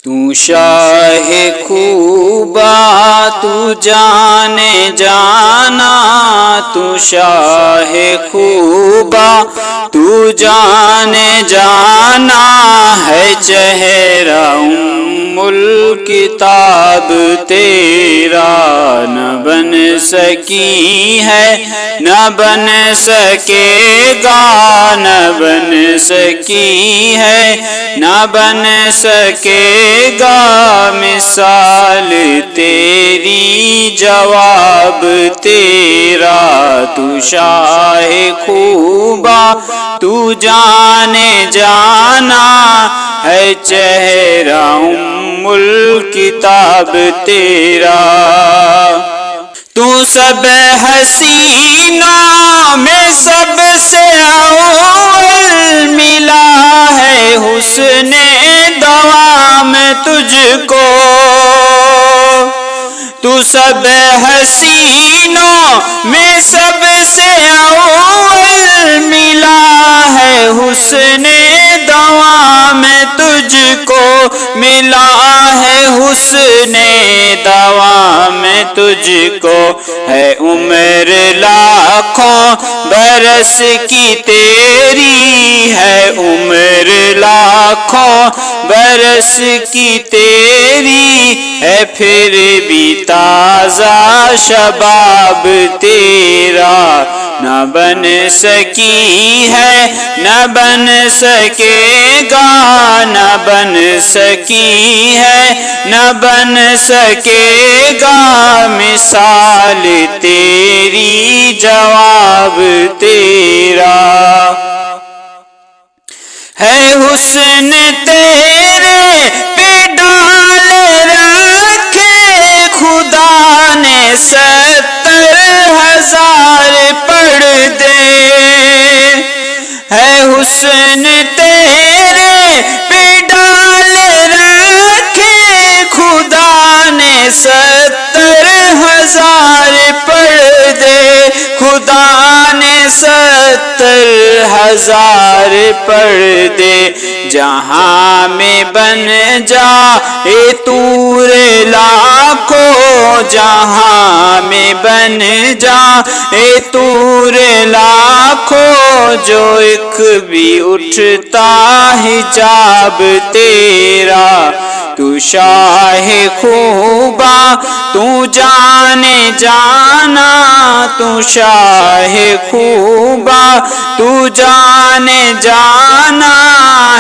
تو شاہ خوبا تو جانے جانا، تو شاہ خوبا تو جانے جانا ہے چہرہ الکتاب تیرا، نہ بن سکی ہے نہ بن سکے گا، نہ بن سکی ہے نہ بن سکے گا مثال تیری جواب تیرا، تو شاہ خوبا تو جانے جانا ہے چہرہ الکتاب تیرا، تو سب حسینوں میں سب سے اول ملا ہے حسن دوام تجھ کو، تو سب حسینوں میں سب سے اول ملا ہے حسن دوام تجھ کو، ملا ہے حسن دوام تجھ کو، ہے عمر لاکھوں برس کی تیری، ہے عمر لاکھوں برس کی تیری، ہے پھر بھی تازہ شباب تیرا، نہ بن سکی ہے نہ بن سکے گا، نہ بن سکی ہے نہ بن سکے گا مثال تیری جواب تیرا، ہے حسن تیرے پہ ڈال رکھے خدا نے 70,000 پردے، ہے حسن تیرے پہ ڈال رکھے خدا نے 70,000 پردے، خدا نے 70,000 پردے، جہاں میں بن جائے طور لاکھوں، جہاں میں بن جائے طور لاکھوں، جو ایک بھی اٹھتا حجاب تیرا، تو شاہ خوبا تو جانے جانا، تو شاہ خوبا تو جانے جانا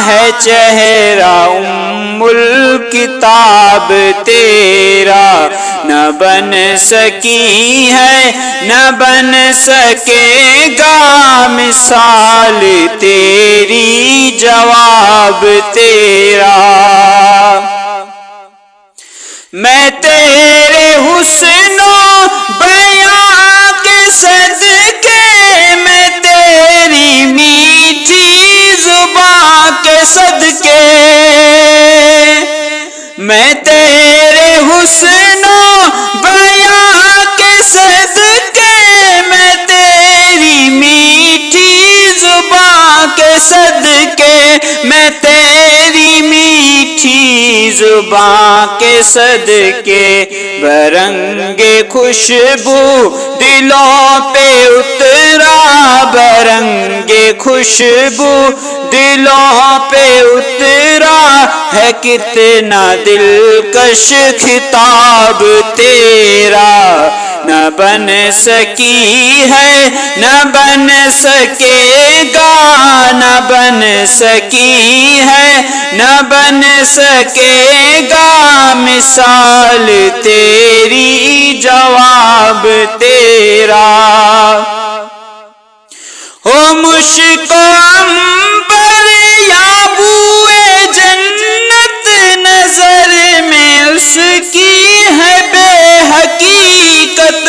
ہے چہرہ الکتاب تیرا، نہ بن سکی ہے نہ بن سکے گا مثال تیری جواب تیرا، میں تیرے حسن و بیاں کے صدقے، میں تیری میٹھی زبان کے صدقے، میں تیرے حسن و بیاں کے صدقے، میں تیری میٹھی زبان کے صدقے، میں تیری میٹھی زبان کے صدقے، برنگ خوشبو دلوں پہ اترا، برنگ خوشبو دلوں پہ اترا، ہے کتنا دلکش خطاب تیرا، نہ بن سکی ہے نہ بن سکے گا، نہ بن سکی ہے نہ بن سکے گا مثال تیری جواب تیرا، ہو مشک و عنبر یا بوئے جنت، نظر میں اس کی ہے بے حقیقت،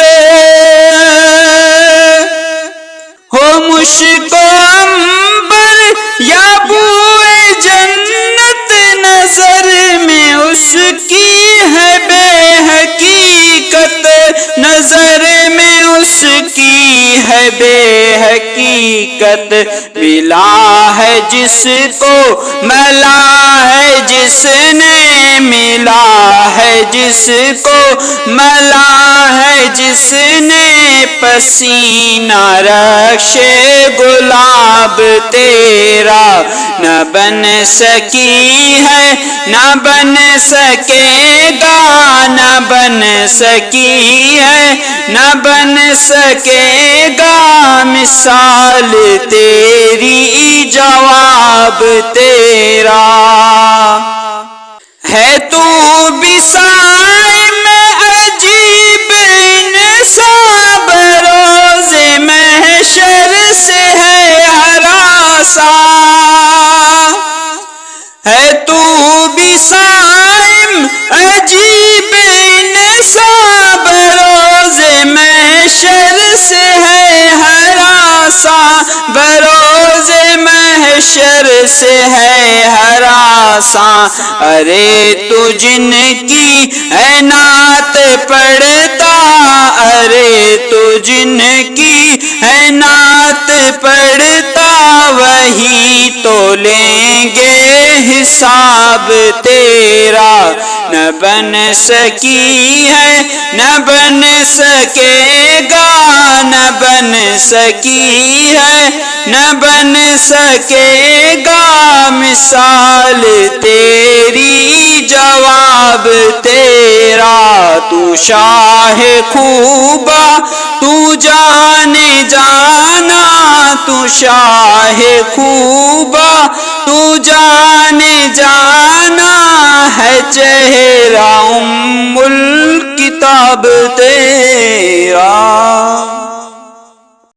ہو مشک و عنبر یا بوئے جنت، نظر میں اس کی ہے بے حقیقت، نظر میں اس کی ہے بے حقیقت، ملا ہے جس کو ملا ہے جس نے ہے جس کو ملا ہے جس نے پسینہ رخش گلاب تیرا، نہ بن سکی ہے نہ بن سکے گا، نہ بن سکی ہے نہ بن سکے گا مثال تیری جواب تیرا۔ ہے تو بسائے میں عجیب انصاب، روز محشر سے ہے ہراساں، ہے تو بسائے عجیب انصاب، روز محشر سے ہے ہراساں، بروز محشر سے ہے ہراساں۔ ارے تو جن کی ہے نعت پڑھتا، ارے تو جن کی ہے نعت پڑھتا، وہی تو لیں گے حساب تیرا، نہ بن سکی ہے نہ بن سکے گا، نہ بن سکی ہے نہ بن سکے گا مثال تیری جواب تیرا۔ تو شاہ خوبا تو جانے جانا، تو شاہ خوبا تو جانے جانا، ہے چہرہ ام الکتاب تیرا۔